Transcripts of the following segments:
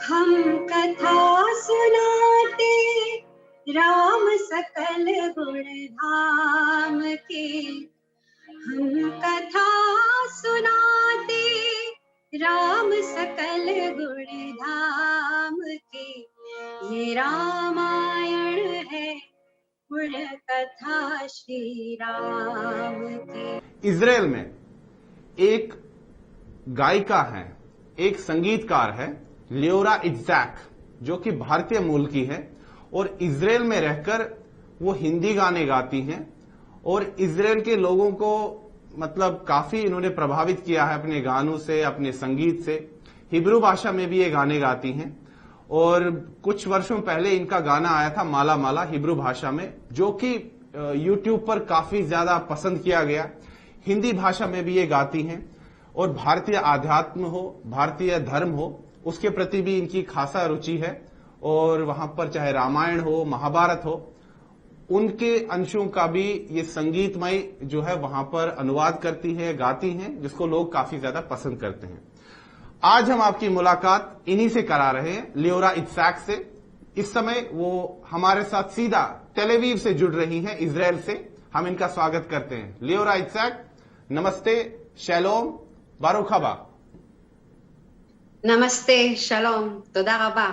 हम कथा सुनाते राम सकल गुण धाम के। हम कथा सुनाते राम सकल गुण धाम के। ये रामायण है गुण कथा श्री राम की। इजराइल में एक गायिका है, एक संगीतकार है लियोरा इट्ज़ैक, जो कि भारतीय मूल की है और इजराइल में रहकर वो हिंदी गाने गाती हैं और इजराइल के लोगों को मतलब काफी इन्होंने प्रभावित किया है अपने गानों से, अपने संगीत से। हिब्रू भाषा में भी ये गाने गाती हैं और कुछ वर्षों पहले इनका गाना आया था माला माला हिब्रू भाषा में, जो कि यूट्यूब पर काफी ज्यादा पसंद किया गया। हिंदी भाषा में भी ये गाती हैं और भारतीय आध्यात्म हो, भारतीय धर्म हो, उसके प्रति भी इनकी खासा रुचि है और वहां पर चाहे रामायण हो, महाभारत हो, उनके अंशों का भी ये संगीतमय जो है वहां पर अनुवाद करती है, गाती हैं, जिसको लोग काफी ज्यादा पसंद करते हैं। आज हम आपकी मुलाकात इन्हीं से करा रहे हैं, लियोरा इट्ज़ैक से। इस समय वो हमारे साथ सीधा टेल अवीव से जुड़ रही हैं, इजराइल से। हम इनका स्वागत करते हैं। लियोरा इट्ज़ैक, नमस्ते, शैलोम, बारुख हबा। नमस्ते, शलोम, तोदा रबा।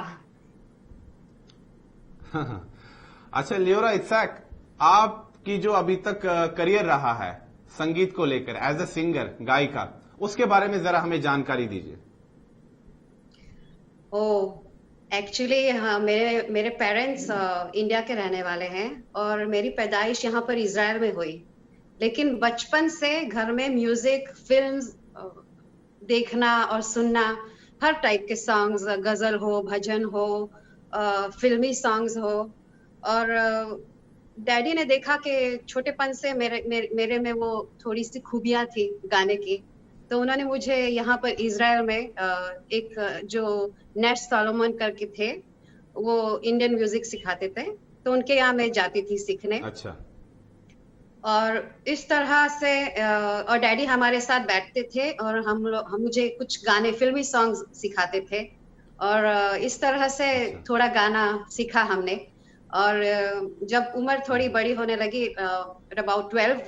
अच्छा लियोरा इट्ज़ैक, आपकी जो अभी तक करियर रहा है संगीत को लेकर एज अ सिंगर, गायिका, उसके बारे में जरा हमें जानकारी दीजिए। एक्चुअली हाँ, मेरे पेरेंट्स इंडिया के रहने वाले हैं और मेरी पैदाइश यहाँ पर इजराइल में हुई। लेकिन बचपन से घर में म्यूजिक, फिल्म्स देखना और सुनना, हर टाइप के सॉन्ग्स, गजल हो, भजन हो, फिल्मी सॉन्ग्स हो। और डैडी ने देखा कि छोटेपन से मेरे में वो थोड़ी सी खूबियां थी गाने की, तो उन्होंने मुझे यहाँ पर इजराइल में एक जो नेट सॉलोमन करके थे, वो इंडियन म्यूजिक सिखाते थे, तो उनके यहाँ मैं जाती थी सीखने। अच्छा। और इस तरह से और डैडी हमारे साथ बैठते थे और हम मुझे कुछ गाने, फिल्मी सॉन्ग्स सिखाते थे और इस तरह से अच्छा। थोड़ा गाना सीखा हमने। और जब उम्र थोड़ी बड़ी होने लगी, अबाउट 12,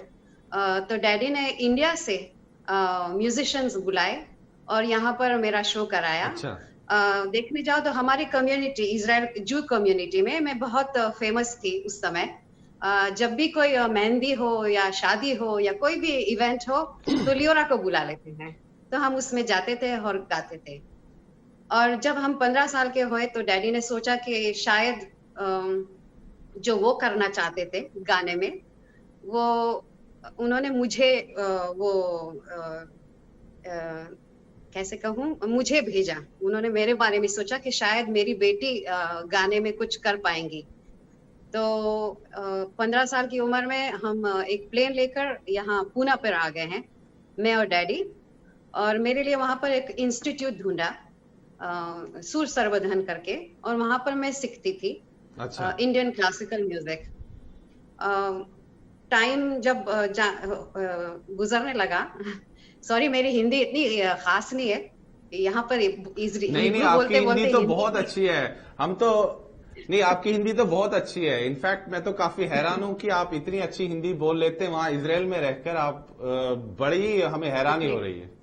तो डैडी ने इंडिया से म्यूजिशियंस बुलाए और यहाँ पर मेरा शो कराया। अच्छा। देखने जाओ तो हमारी कम्युनिटी, इजराइल जू कम्युनिटी में मैं बहुत फेमस थी उस समय। जब भी कोई मेहंदी हो या शादी हो या कोई भी इवेंट हो तो लियोरा को बुला लेते हैं, तो हम उसमें जाते थे और गाते थे। और जब हम 15 साल के हुए तो डैडी ने सोचा कि शायद जो वो करना चाहते थे गाने में, वो उन्होंने मुझे वो कैसे कहूँ, मुझे भेजा। उन्होंने मेरे बारे में सोचा कि शायद मेरी बेटी गाने में कुछ कर पाएंगी। तो 15 साल की उम्र में हम एक प्लेन लेकर यहाँ पूना पर आ गए हैं, मैं और डैडी। और मेरे लिए वहां पर एक इंस्टीट्यूट ढूंढा, सुर सर्वधन करके, और वहां पर मैं सीखती थी अच्छा। Indian classical music. टाइम जब गुजरने लगा सॉरी, मेरी हिंदी इतनी खास नहीं है, यहाँ पर नहीं नहीं, हिब्रू आपकी बोलते हिंदी बोलते तो हिंदी बहुत अच्छी है। हम तो नहीं, आपकी हिंदी तो बहुत अच्छी है। इनफैक्ट मैं तो काफी हैरान हूं कि आप इतनी अच्छी हिंदी बोल लेते हैं वहां इजराइल में रहकर। आप बड़ी हमें हैरानी हो रही है।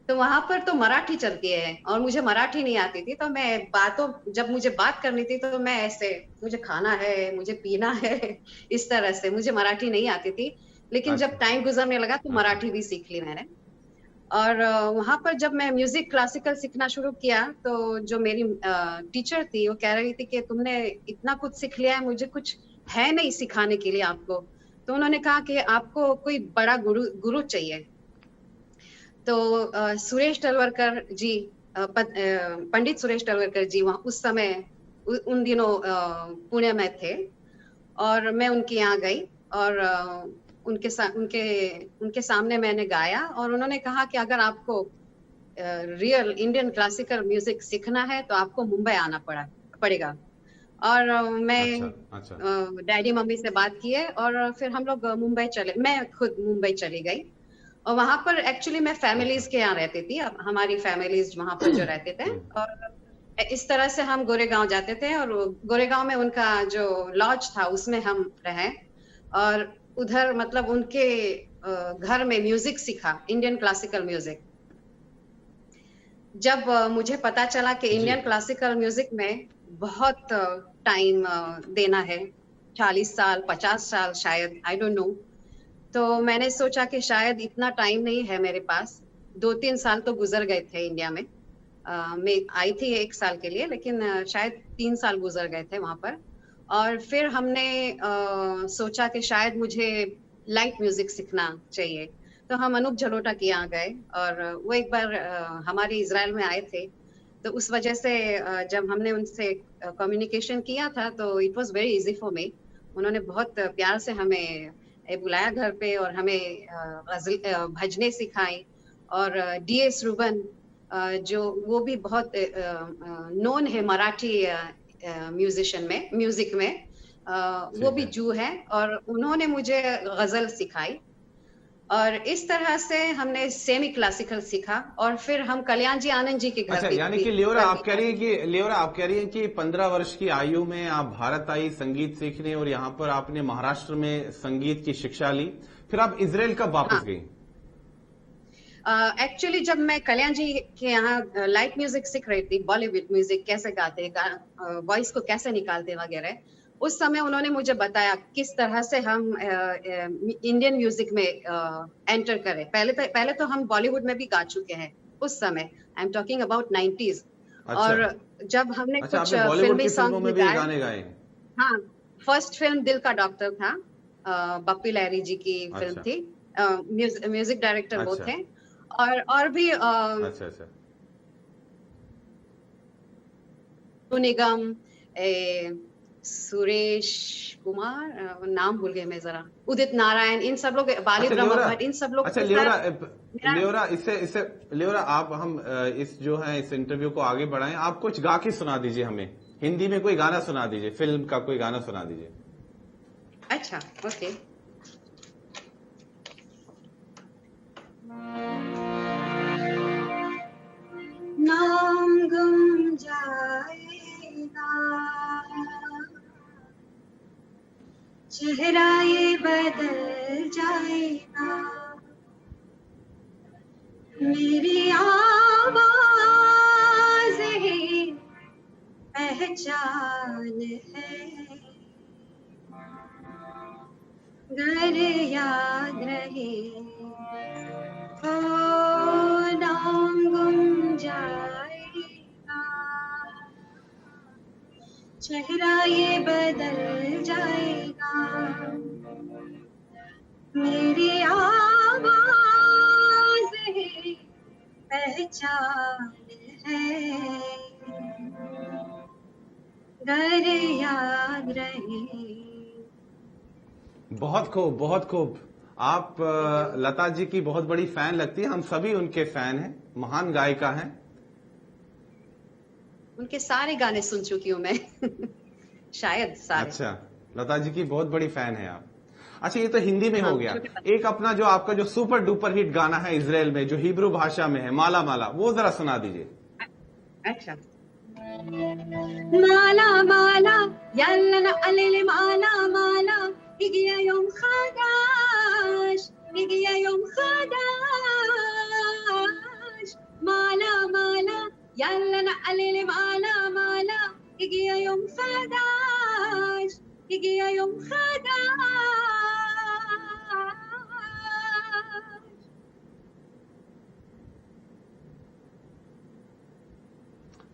तो वहां पर तो मराठी चलती है और मुझे मराठी नहीं आती थी, तो मैं जब मुझे बात करनी थी तो मैं ऐसे, मुझे खाना है, मुझे पीना है, इस तरह से, मुझे मराठी नहीं आती थी। लेकिन जब अच्छा। टाइम गुजरने लगा तो अच्छा। मराठी भी सीख ली मैंने। और वहां पर जब मैं म्यूजिक क्लासिकल सीखना शुरू किया तो जो मेरी टीचर थी वो कह रही थी कि तुमने इतना कुछ सीख लिया है, मुझे कुछ है नहीं सिखाने के लिए आपको। तो उन्होंने कहा कि आपको कोई बड़ा गुरु चाहिए। तो सुरेश तलवरकर जी, पंडित सुरेश तलवरकर जी वहाँ उस समय उन दिनों पुणे में थे और मैं उनके यहाँ गई और उनके सामने मैंने गाया और उन्होंने कहा कि अगर आपको रियल इंडियन क्लासिकल म्यूजिक सीखना है तो आपको मुंबई आना पड़ेगा। और अच्छा। मैं अच्छा। डैडी मम्मी से बात किए और फिर हम लोग मुंबई चले, मैं खुद मुंबई चली गई। और वहां पर एक्चुअली मैं फैमिलीज के यहाँ रहती थी, अब हमारी फैमिलीज वहां पर जो रहते थे, और इस तरह से हम गोरेगांव जाते थे, और गोरेगांव में उनका जो लॉज था उसमें हम रहे, और उधर मतलब उनके घर में म्यूजिक सीखा, इंडियन क्लासिकल म्यूजिक। जब मुझे पता चला कि इंडियन क्लासिकल म्यूजिक में बहुत टाइम देना है, 40 साल 50 साल शायद, आई डोंट नो, तो मैंने सोचा कि शायद इतना टाइम नहीं है मेरे पास। 2-3 साल तो गुजर गए थे इंडिया में। मैं आई थी 1 साल के लिए, लेकिन शायद 3 साल गुजर गए थे वहां पर। और फिर हमने सोचा कि शायद मुझे लाइट म्यूजिक सीखना चाहिए, तो हम अनूप जलोटा के यहाँ गए, और वो एक बार हमारे इजराइल में आए थे, तो उस वजह से जब हमने उनसे कम्युनिकेशन किया था तो it was very easy for me. उन्होंने बहुत प्यार से हमें बुलाया घर पे, और हमें भजने सिखाई। और डीएस रूबन, जो वो भी बहुत नोन है मराठी म्यूजिशियन में, म्यूजिक में, वो भी जू है, और उन्होंने मुझे गजल सिखाई। और इस तरह से हमने सेमी क्लासिकल सीखा, और फिर हम कल्याण जी आनंद जी के घर। अच्छा, यानी कि लियोरा आप कह रही है कि 15 वर्ष की आयु में आप भारत आई संगीत सीखने, और यहाँ पर आपने महाराष्ट्र में संगीत की शिक्षा ली, फिर आप इजराइल कब वापस गई? एक्चुअली जब मैं कल्याण जी के यहाँ लाइट म्यूजिक सीख रही थी, बॉलीवुड म्यूजिक कैसे गाते, वॉइस को कैसे निकालते वगैरह, उस समय उन्होंने मुझे बताया किस तरह से हम इंडियन म्यूजिक में एंटर करें। पहले तो हम बॉलीवुड में भी गा चुके हैं उस समय, I am talking about 90s। अच्छा। और जब हमने कुछ फिल्मी सॉन्ग में भी गाने गाए? हाँ, फर्स्ट फिल्म दिल का डॉक्टर था, बप्पी लहरी जी की फिल्म थी, म्यूजिक डायरेक्टर वो थे। और भी अच्छा निगम, सुरेश कुमार, नाम भूल गए मैं जरा, उदित नारायण, इन सब लोग, बाली ब्रह्म भट्ट, इन सब लोग। अच्छा लियोरा आप हम इस जो है इस इंटरव्यू को आगे बढ़ाएं, आप कुछ गा के सुना दीजिए हमें, हिंदी में कोई गाना सुना दीजिए, फिल्म का कोई गाना सुना दीजिए। अच्छा, ओके। नाम गुम जाएगा, चेहरा ये बदल जाएगा, मेरी आवाज़ ही पहचान है, घर याद रहे, ओ नाम गुम जाएगा, चेहरा ये बदल जाएगा, मेरी आवाज़ ही पहचान है, घर याद रहे। बहुत खूब, बहुत खूब। आप लता जी की बहुत बड़ी फैन लगती है, हम सभी उनके फैन हैं, महान गायिका हैं। उनके सारे गाने सुन चुकी हूं मैं शायद सारे। अच्छा, लता जी की बहुत बड़ी फैन है आप। अच्छा, ये तो हिंदी में हो गया। एक अपना जो आपका जो सुपर डुपर हिट गाना है इजराइल में, जो हिब्रू भाषा में है, माला माला, वो जरा सुना दीजिए। अच्छा। माला माला יאללה נעלה למעלה מעלה, הגיע יום חדש, הגיע יום חדש, מעלה מעלה יאללה נעלה למעלה מעלה, הגיע יום חדש, הגיע יום חדש।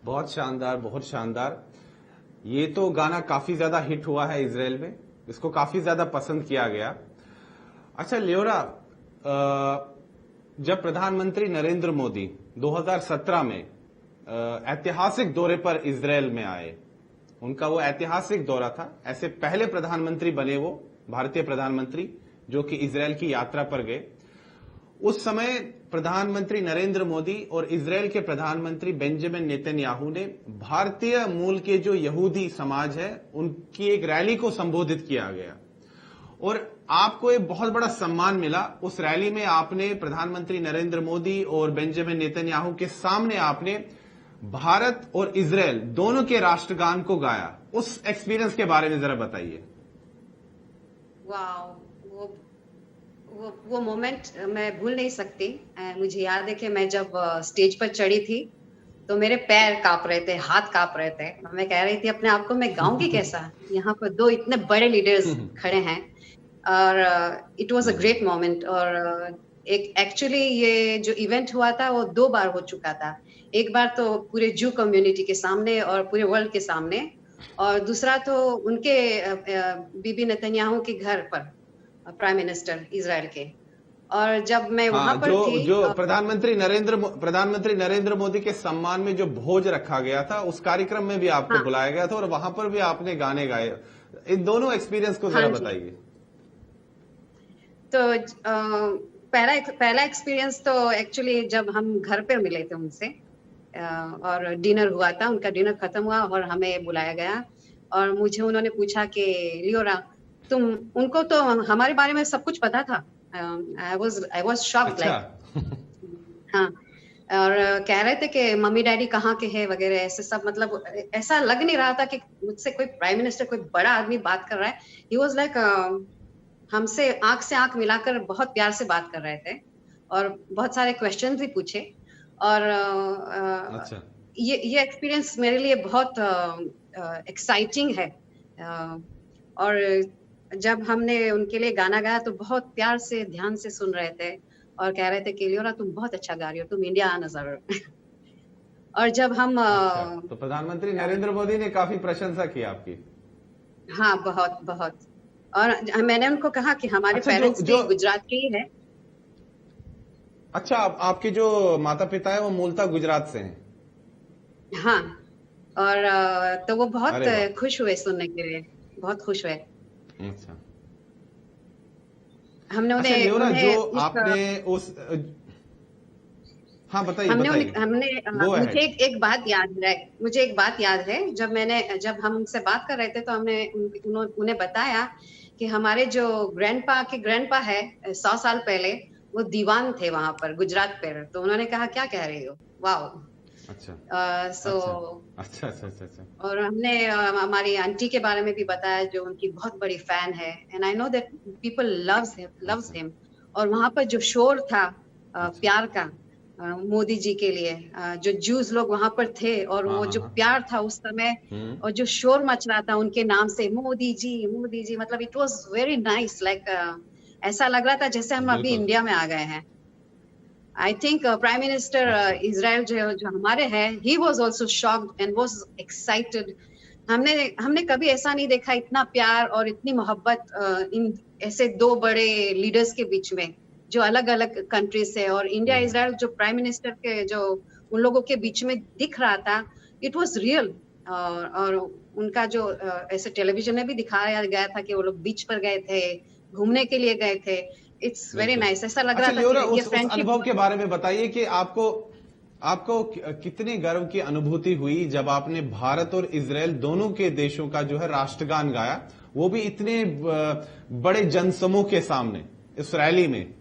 बहुत शानदार, बहुत शानदार। ये तो गाना काफी ज्यादा हिट हुआ है इजराइल में, इसको काफी ज्यादा पसंद किया गया। अच्छा लियोरा, जब प्रधानमंत्री नरेंद्र मोदी 2017 में ऐतिहासिक दौरे पर इजराइल में आए, उनका वो ऐतिहासिक दौरा था, ऐसे पहले प्रधानमंत्री बने वो भारतीय प्रधानमंत्री जो कि इजराइल की यात्रा पर गए। उस समय प्रधानमंत्री नरेंद्र मोदी और इजराइल के प्रधानमंत्री बेंजामिन नेतन्याहू ने भारतीय मूल के जो यहूदी समाज है उनकी एक रैली को संबोधित किया गया। और आपको एक बहुत बड़ा सम्मान मिला। उस रैली में आपने प्रधानमंत्री नरेंद्र मोदी और बेंजामिन नेतन्याहू के सामने आपने भारत और इजराइल दोनों के राष्ट्रगान को गाया। उस एक्सपीरियंस के बारे में जरा बताइए। वाह, वो मोमेंट मैं भूल नहीं सकती। मुझे याद है कि मैं जब स्टेज पर चढ़ी थी तो मेरे पैर कांप रहे थे, हाथ कांप रहे थे। मैं कह रही थी अपने आप को, मैं गाऊंगी कैसा, यहाँ पर दो इतने बड़े लीडर्स खड़े हैं। और it was a great moment. और एक एक्चुअली ये जो इवेंट हुआ था वो 2 बार हो चुका था। एक बार तो पूरे जू कम्युनिटी के सामने और पूरे वर्ल्ड के सामने, और दूसरा तो उनके बीबी नेतन्याहू के घर पर, प्राइम मिनिस्टर इजराइल के। और जब मैं वहां पर थी, जो प्रधानमंत्री नरेंद्र मोदी के सम्मान में जो भोज रखा गया था, उस कार्यक्रम में भी आपको बुलाया गया था और वहां पर भी आपने गाने गाए। इन दोनों एक्सपीरियंस को जरा बताइए। तो पहला एक्सपीरियंस तो एक्चुअली जब हम घर पर मिले थे उनसे, और डिनर हुआ था, उनका डिनर खत्म हुआ और हमें बुलाया गया। और मुझे उन्होंने पूछा कि लियोरा, तुम, उनको तो हमारे बारे में सब कुछ पता था। आई वाज शॉक्ड, लाइक हाँ। और कह रहे थे कि मम्मी डैडी कहाँ के हैं वगैरह, ऐसे सब। मतलब ऐसा लग नहीं रहा था कि मुझसे कोई प्राइम मिनिस्टर, कोई बड़ा आदमी बात कर रहा है। ही वाज लाइक हमसे आंख मिलाकर बहुत प्यार से बात कर रहे थे और बहुत सारे क्वेश्चन भी पूछे। और अच्छा। ये एक्सपीरियंस मेरे लिए बहुत एक्साइटिंग है। और जब हमने उनके लिए गाना गाया तो बहुत प्यार से, ध्यान से सुन रहे थे और कह रहे थे कि लियोरा तुम बहुत अच्छा गा रही हो, तुम इंडिया आना जरूर। और जब हम तो प्रधानमंत्री नरेंद्र मोदी ने काफी प्रशंसा की आपकी। हाँ, बहुत बहुत। और मैंने उनको कहा कि हमारे पेरेंट्स भी गुजरात के ही है। अच्छा, आपके जो माता पिता है वो मूलतः गुजरात से हैं? हाँ। और तो वो बहुत खुश हुए सुनने के लिए, बहुत खुश हुए। अच्छा। हमने उन्हें जो आपने उस, हाँ बताइए बताइए। मुझे एक बात याद है। जब हम उनसे बात कर रहे थे तो हमने उन्हें बताया कि हमारे जो ग्रैंडपा है 100 साल पहले वो दीवान थे वहां पर गुजरात पर। तो उन्होंने कहा क्या कह रही हो, वाह। अच्छा। अच्छा। और हमने हमारी आंटी के बारे में भी बताया जो उनकी बहुत बड़ी फैन है। And I know that people loves him. और वहां पर जो शोर था प्यार का मोदी जी के लिए, जो जूस लोग वहां पर थे, और वो जो प्यार था उस समय, और जो शोर मच रहा था उनके नाम से, मोदी जी, मतलब it was very nice. Like ऐसा लग रहा था जैसे हम अभी इंडिया में आ गए हैं। I think prime minister Israel जो हमारे हैं, he was also shocked and was excited. हमने कभी ऐसा नहीं देखा, इतना प्यार और इतनी मोहब्बत इन ऐसे 2 बड़े लीडर्स के बीच में जो अलग अलग कंट्री से। और इंडिया इजराइल जो प्राइम मिनिस्टर के जो उन लोगों के बीच में दिख रहा था, इट वाज रियल। और उनका जो ऐसे टेलीविजन में भी दिखाया गया था कि वो लोग बीच पर गए थे, घूमने के लिए गए थे। It's very nice. ऐसा लग रहा था कि ये फ्रेंडशिप। अनुभव के बारे में बताइए कि आपको कितने गर्व की अनुभूति हुई जब आपने भारत और इजराइल दोनों के देशों का जो है राष्ट्रगान गाया, वो भी इतने बड़े जनसमूह के सामने इस रैली में।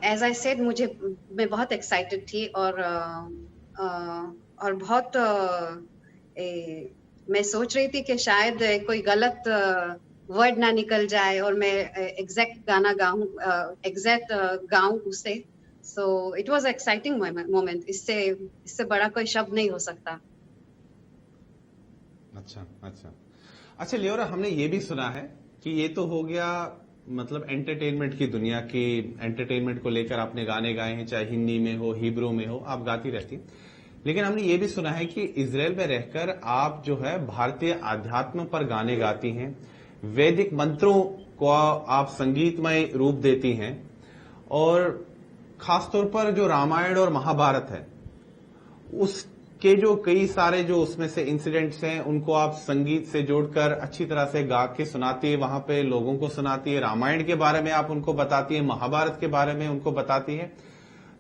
एज आई सेड, मैं बहुत एक्साइटेड थी और बहुत मैं सोच रही थी कि शायद कोई गलत वर्ड ना निकल जाए और मैं एग्जैक्ट गाना गाऊं उसे। So it was exciting moment. इससे बड़ा कोई शब्द नहीं हो सकता। अच्छा लियोरा, हमने ये भी सुना है कि ये तो हो गया मतलब एंटरटेनमेंट की दुनिया की, एंटरटेनमेंट को लेकर आपने गाने गाए हैं, चाहे हिंदी में हो, हिब्रू में हो, आप गाती रहती। लेकिन हमने ये भी सुना है कि इजराइल में रहकर आप जो है भारतीय आध्यात्म पर गाने गाती हैं, वैदिक मंत्रों को आप संगीतमय रूप देती हैं, और खासतौर पर जो रामायण और महाभारत है उसके जो कई सारे जो उसमें से इंसिडेंट्स हैं उनको आप संगीत से जोड़कर अच्छी तरह से गा के सुनाती है, वहां पे लोगों को सुनाती है। रामायण के बारे में आप उनको बताती है, महाभारत के बारे में उनको बताती है।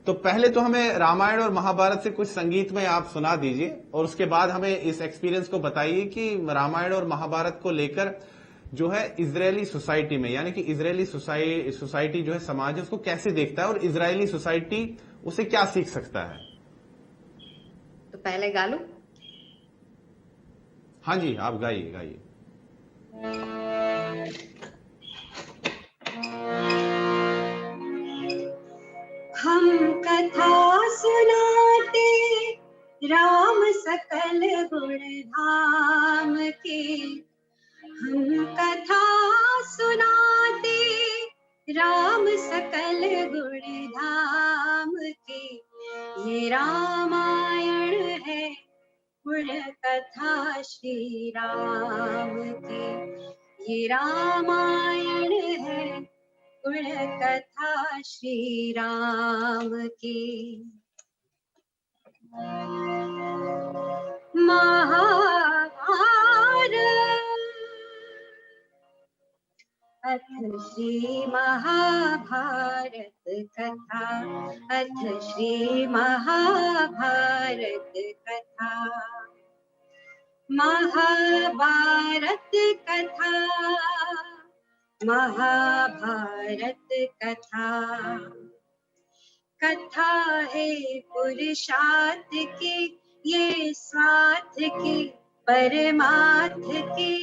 तो पहले तो हमें रामायण और महाभारत से कुछ संगीत में आप सुना दीजिए और उसके बाद हमें इस एक्सपीरियंस को बताइए कि रामायण और महाभारत को लेकर जो है इजरायली सोसाइटी में, यानी कि इजरायली सोसाइटी जो है, समाज है, उसको कैसे देखता है और इजरायली सोसाइटी उसे क्या सीख सकता है? तो पहले गा लूं? हाँ जी, आप गाइए गाइए। हम कथा सुनाते राम सकल गुण धाम की, हम कथा सुनाते राम सकल गुण धाम की, ये रामायण है गुण कथा श्री राम की, ये रामायण है गुण कथा श्री राम की। महाभारत अथ श्री महाभारत कथा, अथ श्री महाभारत कथा, महाभारत कथा, महाभारत कथा, कथा है पुरुषार्थ की, ये स्वार्थ की परमार्थ की,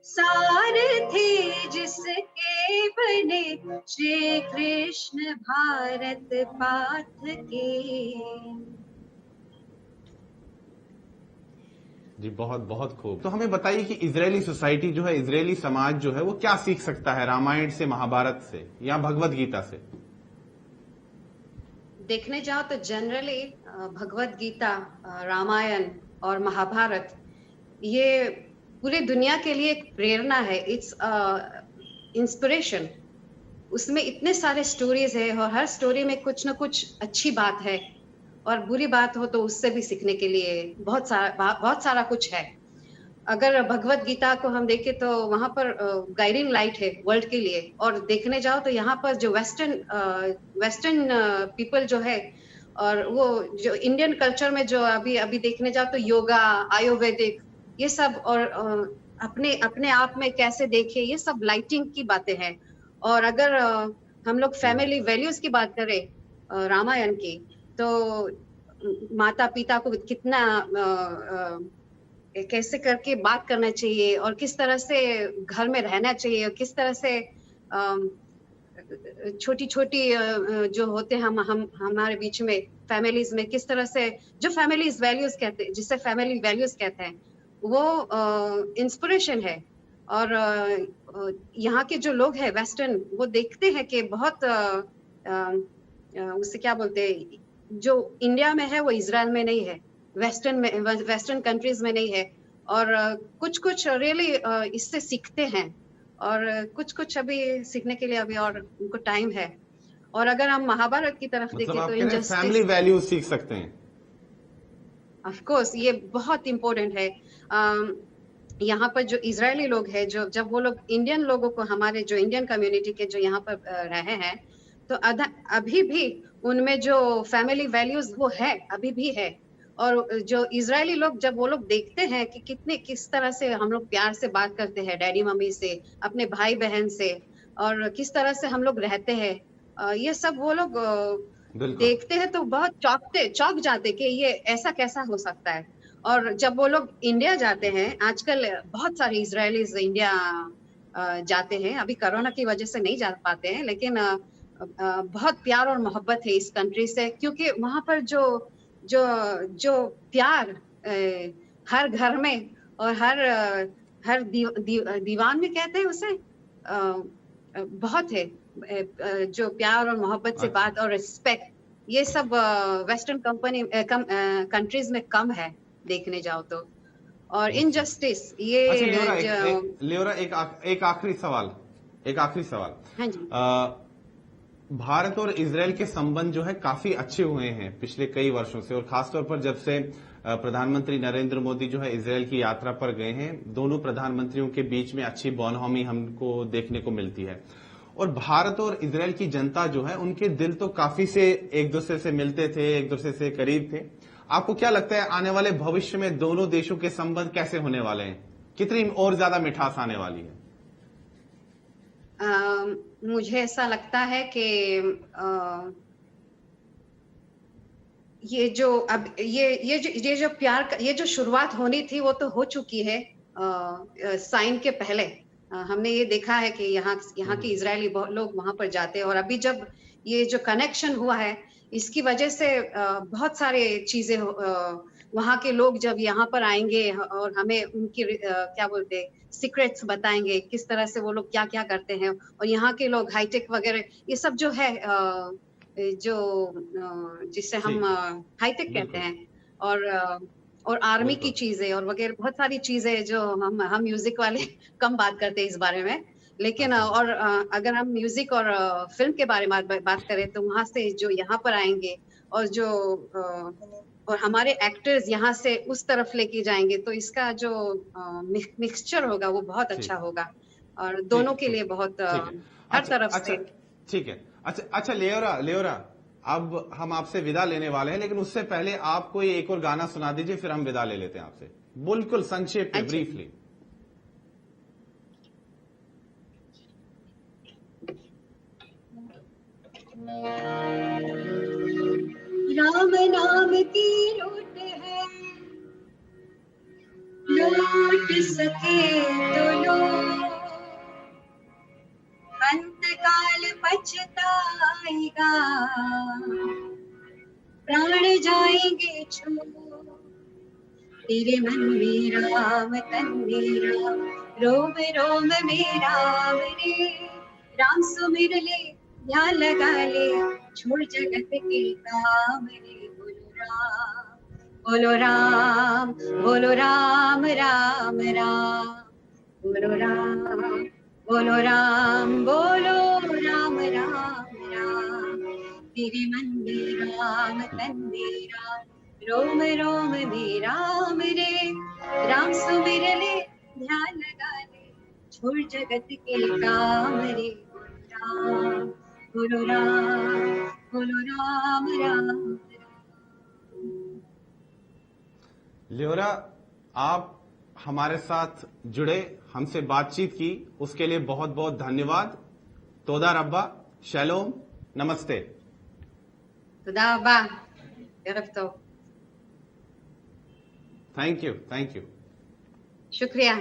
सारथी जिसके बने श्री कृष्ण भारत पाथ के। जी बहुत बहुत खूब। तो हमें बताइए कि इजरायली सोसाइटी जो है, इजरायली समाज जो है, वो क्या सीख सकता है रामायण से, महाभारत से या भगवत गीता से? देखने जाओ तो जनरली भगवत गीता, रामायण और महाभारत ये पूरी दुनिया के लिए एक प्रेरणा है, इट्स इंस्पिरेशन। उसमें इतने सारे स्टोरीज है और हर स्टोरी में कुछ ना कुछ अच्छी बात है और बुरी बात हो तो उससे भी सीखने के लिए बहुत सारा कुछ है। अगर भगवत गीता को हम देखें तो वहां पर गाइडिंग लाइट है वर्ल्ड के लिए, और देखने जाओ तो यहाँ पर जो वेस्टर्न पीपल जो है, और वो जो इंडियन कल्चर में जो अभी देखने जाओ तो योगा, आयुर्वेदिक, ये सब, और अपने आप में कैसे देखे, ये सब लाइटिंग की बातें हैं। और अगर हम लोग फैमिली वैल्यूज की बात करें रामायण की, तो माता पिता को कितना कैसे करके बात करना चाहिए और किस तरह से घर में रहना चाहिए, और किस तरह से छोटी छोटी जो होते हैं हम हमारे बीच में फैमिलीज में, किस तरह से जो फैमिलीज वैल्यूज कहते हैं, जिसे फैमिली वैल्यूज कहते हैं, वो इंस्पिरेशन है। और यहाँ के जो लोग हैं वेस्टर्न, वो देखते हैं कि बहुत उससे क्या बोलते हैं, जो इंडिया में है वो इजराइल में नहीं है, वेस्टर्न कंट्रीज में नहीं है, और कुछ रियली इससे सीखते हैं, और कुछ अभी सीखने के लिए अभी और उनको टाइम है। और अगर हम महाभारत की तरफ देखें तो इनजस्टिस, फैमिली वैल्यूज सीख सकते हैं। ऑफ कोर्स ये बहुत इम्पोर्टेंट है। यहाँ पर जो इजरायली लोग हैं, जो जब वो लोग इंडियन लोगों को, हमारे जो इंडियन कम्युनिटी के जो यहाँ पर रहे हैं, तो अभी भी उनमें जो फैमिली वैल्यूज वो है, अभी भी है। और जो इजरायली लोग, जब वो लोग देखते हैं कि किस तरह से हम लोग प्यार से बात करते हैं डैडी मम्मी से, अपने भाई बहन से, और किस तरह से हम लोग रहते हैं, ये सब वो लोग देखते हैं तो बहुत चौंक जाते कि ये ऐसा कैसा हो सकता है। और जब वो लोग इंडिया जाते हैं, आजकल बहुत सारे इजरायलीज इंडिया जाते हैं, अभी कोरोना की वजह से नहीं जा पाते हैं, लेकिन बहुत प्यार और मोहब्बत है इस कंट्री से, क्योंकि वहां पर जो प्यार हर घर में और हर दीवान में कहते हैं उसे, बहुत है जो प्यार और मोहब्बत से बात और रिस्पेक्ट, ये सब वेस्टर्न कंट्रीज में कम है देखने जाओ तो। और इनजस्टिस ये लियोरा, एक आखिरी सवाल। हाँ जी। भारत और इजरायल के संबंध जो है काफी अच्छे हुए हैं पिछले कई वर्षों से, और खासतौर पर जब से प्रधानमंत्री नरेंद्र मोदी जो है इजरायल की यात्रा पर गए हैं, दोनों प्रधानमंत्रियों के बीच में अच्छी बॉनहॉमी हमको देखने को मिलती है। और भारत और इजरायल की जनता जो है, उनके दिल तो काफी से एक दूसरे से मिलते थे, एक दूसरे से करीब थे। आपको क्या लगता है आने वाले भविष्य में दोनों देशों के संबंध कैसे होने वाले हैं? कितनी और ज्यादा मिठास आने वाली है? मुझे ऐसा लगता है कि ये जो प्यार का ये जो शुरुआत होनी थी वो तो हो चुकी है साइन के पहले। हमने ये देखा है कि यहाँ के इजरायली लोग वहां पर जाते हैं, और अभी जब ये जो कनेक्शन हुआ है इसकी वजह से बहुत सारे चीजें वहां के लोग जब यहाँ पर आएंगे और हमें उनकी क्या बोलते सीक्रेट्स बताएंगे, किस तरह से वो लोग क्या क्या करते हैं, और यहाँ के लोग हाईटेक वगैरह ये सब जो है जो जिसे जी, हम हाईटेक कहते बिल्कुल, हैं, और और आर्मी की बिल्कुल। चीजें और वगैरह बहुत सारी चीजें जो हम म्यूजिक वाले कम बात करते हैं इस बारे में। लेकिन अच्छा, और अगर हम म्यूजिक और फिल्म के बारे में बात करें तो वहां से जो यहाँ पर आएंगे और जो और हमारे एक्टर्स यहाँ से उस तरफ लेके जाएंगे, तो इसका जो मिक्सचर होगा वो बहुत अच्छा ठीक, होगा, और ठीक दोनों है, के ठीक लिए है, बहुत ठीक है। हर अच्छा, तरफ अच्छा, से। ठीक है। अच्छा, अच्छा, लियोरा, लियोरा, अब हम आपसे विदा लेने वाले हैं, लेकिन उससे पहले आप कोई एक और गाना सुना दीजिए, फिर हम विदा ले लेते हैं आपसे। बिल्कुल संक्षेप में, अच्छा, ब्रीफली। राम नाम की लूट है, लूट सके तो लो, अंत काल पछताएगा, प्राण जाएंगे छू, तेरे मन में राम तन में राम, रोम रोम में राम रे, राम सुमिर ले ध्यान लगा ले, छोड़ जगत के काम रे, बोलो राम, बोलो राम राम राम, बोलो राम, बोलो राम, बोलो राम राम राम, तेरे मन में राम तन में राम, रोम रोम में राम रे, राम सुमिर ले ध्यान लगा ले, छोड़ जगत के काम रे, राम, बोलो राम, बोलो राम राम। लियोरा, आप हमारे साथ जुड़े, हमसे बातचीत की, उसके लिए बहुत बहुत धन्यवाद। तोदा रब्बा, शैलोम, नमस्ते। תודה רבה, ערב טוב. Thank you, thank you. शुक्रिया.